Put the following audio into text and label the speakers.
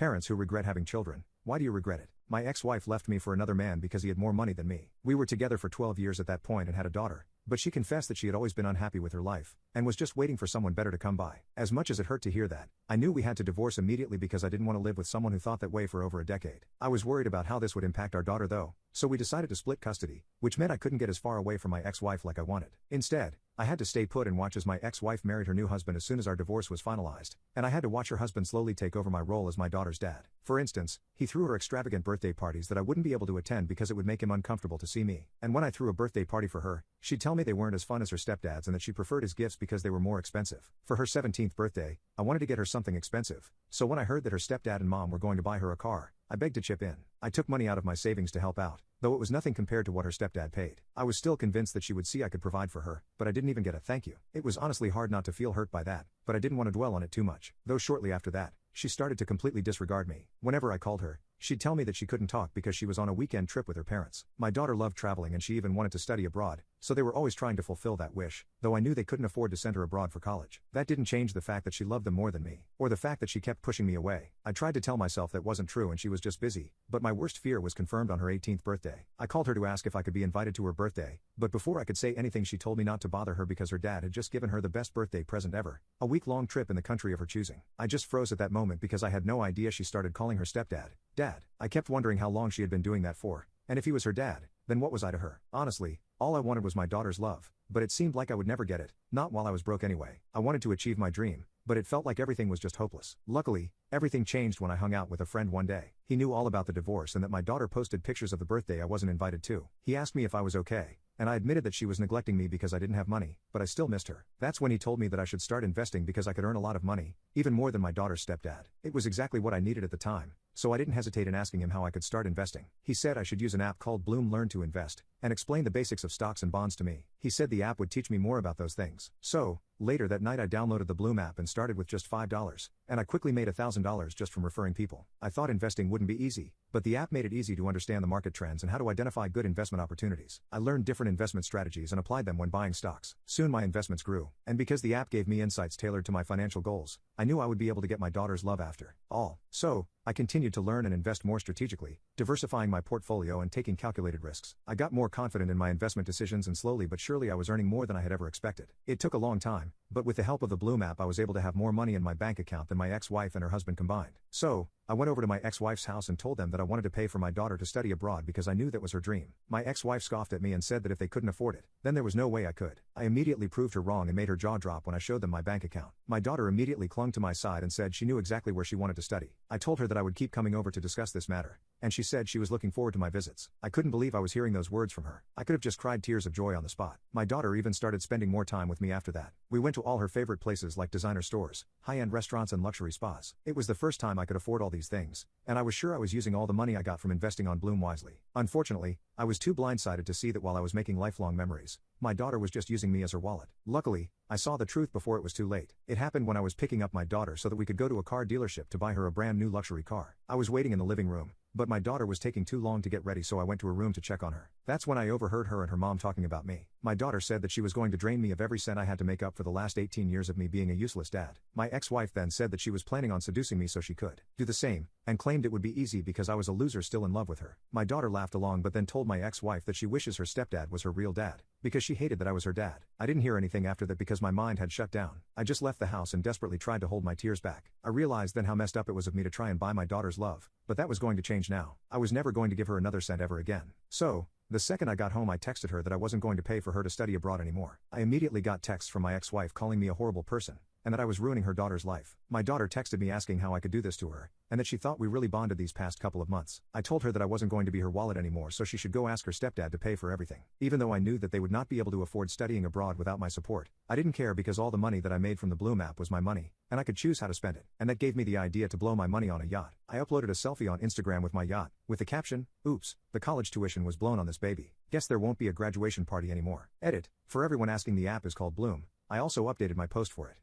Speaker 1: Parents who regret having children. Why do you regret it? My ex-wife left me for another man because he had more money than me. We were together for 12 years at that point and had a daughter. But she confessed that she had always been unhappy with her life, and was just waiting for someone better to come by. As much as it hurt to hear that, I knew we had to divorce immediately because I didn't want to live with someone who thought that way for over a decade. I was worried about how this would impact our daughter though, so we decided to split custody, which meant I couldn't get as far away from my ex-wife like I wanted. Instead, I had to stay put and watch as my ex-wife married her new husband as soon as our divorce was finalized, and I had to watch her husband slowly take over my role as my daughter's dad. For instance, he threw her extravagant birthday parties that I wouldn't be able to attend because it would make him uncomfortable to see me. And when I threw a birthday party for her, she'd tell me they weren't as fun as her stepdad's and that she preferred his gifts because they were more expensive. For her 17th birthday, I wanted to get her something expensive, so when I heard that her stepdad and mom were going to buy her a car, I begged to chip in. I took money out of my savings to help out, though it was nothing compared to what her stepdad paid. I was still convinced that she would see I could provide for her, but I didn't even get a thank you. It was honestly hard not to feel hurt by that, but I didn't want to dwell on it too much. Though shortly after that, she started to completely disregard me. Whenever I called her, she'd tell me that she couldn't talk because she was on a weekend trip with her parents. My daughter loved traveling and she even wanted to study abroad, so they were always trying to fulfill that wish, though I knew they couldn't afford to send her abroad for college. That didn't change the fact that she loved them more than me, or the fact that she kept pushing me away. I tried to tell myself that wasn't true and she was just busy, but my worst fear was confirmed on her 18th birthday. I called her to ask if I could be invited to her birthday, but before I could say anything she told me not to bother her because her dad had just given her the best birthday present ever, a week-long trip in the country of her choosing. I just froze at that moment because I had no idea she started calling her stepdad Dad. I kept wondering how long she had been doing that for, and if he was her dad, then what was I to her? Honestly, all I wanted was my daughter's love, but it seemed like I would never get it, not while I was broke anyway. I wanted to achieve my dream, but it felt like everything was just hopeless. Luckily, everything changed when I hung out with a friend one day. He knew all about the divorce and that my daughter posted pictures of the birthday I wasn't invited to. He asked me if I was okay, and I admitted that she was neglecting me because I didn't have money, but I still missed her. That's when he told me that I should start investing because I could earn a lot of money, even more than my daughter's stepdad. It was exactly what I needed at the time, so I didn't hesitate in asking him how I could start investing. He said I should use an app called Bloom Learn to Invest, and explain the basics of stocks and bonds to me. He said the app would teach me more about those things. So, later that night I downloaded the Bloom app and started with just $5, and I quickly made $1,000 just from referring people. I thought investing wouldn't be easy, but the app made it easy to understand the market trends and how to identify good investment opportunities. I learned different investment strategies and applied them when buying stocks. Soon my investments grew, and because the app gave me insights tailored to my financial goals, I knew I would be able to get my daughter's love after all. So, I continued to learn and invest more strategically, diversifying my portfolio and taking calculated risks. I got more confident in my investment decisions and slowly but surely I was earning more than I had ever expected. It took a long time, but with the help of the Bloom app I was able to have more money in my bank account than my ex-wife and her husband combined. So, I went over to my ex-wife's house and told them that I wanted to pay for my daughter to study abroad because I knew that was her dream. My ex-wife scoffed at me and said that if they couldn't afford it, then there was no way I could. I immediately proved her wrong and made her jaw drop when I showed them my bank account. My daughter immediately clung to my side and said she knew exactly where she wanted to study. I told her that I would keep coming over to discuss this matter, and she said she was looking forward to my visits. I couldn't believe I was hearing those words from her. I could have just cried tears of joy on the spot. My daughter even started spending more time with me after that. We went to all her favorite places like designer stores, high-end restaurants and luxury spas. It was the first time I could afford all these things, and I was sure I was using all the money I got from investing on Bloom wisely. Unfortunately, I was too blindsided to see that while I was making lifelong memories, my daughter was just using me as her wallet. Luckily, I saw the truth before it was too late. It happened when I was picking up my daughter so that we could go to a car dealership to buy her a brand new luxury car. I was waiting in the living room, but my daughter was taking too long to get ready, so I went to her room to check on her. That's when I overheard her and her mom talking about me. My daughter said that she was going to drain me of every cent I had to make up for the last 18 years of me being a useless dad. My ex-wife then said that she was planning on seducing me so she could do the same, and claimed it would be easy because I was a loser still in love with her. My daughter laughed along but then told my ex-wife that she wishes her stepdad was her real dad, because she hated that I was her dad. I didn't hear anything after that because my mind had shut down. I just left the house and desperately tried to hold my tears back. I realized then how messed up it was of me to try and buy my daughter's love, but that was going to change now. I was never going to give her another cent ever again. So, the second I got home I texted her that I wasn't going to pay for her to study abroad anymore. I immediately got texts from my ex-wife calling me a horrible person, and that I was ruining her daughter's life. My daughter texted me asking how I could do this to her, and that she thought we really bonded these past couple of months. I told her that I wasn't going to be her wallet anymore, so she should go ask her stepdad to pay for everything. Even though I knew that they would not be able to afford studying abroad without my support, I didn't care because all the money that I made from the Bloom app was my money, and I could choose how to spend it. And that gave me the idea to blow my money on a yacht. I uploaded a selfie on Instagram with my yacht, with the caption, "Oops, the college tuition was blown on this baby. Guess there won't be a graduation party anymore." Edit. For everyone asking, the app is called Bloom. I also updated my post for it.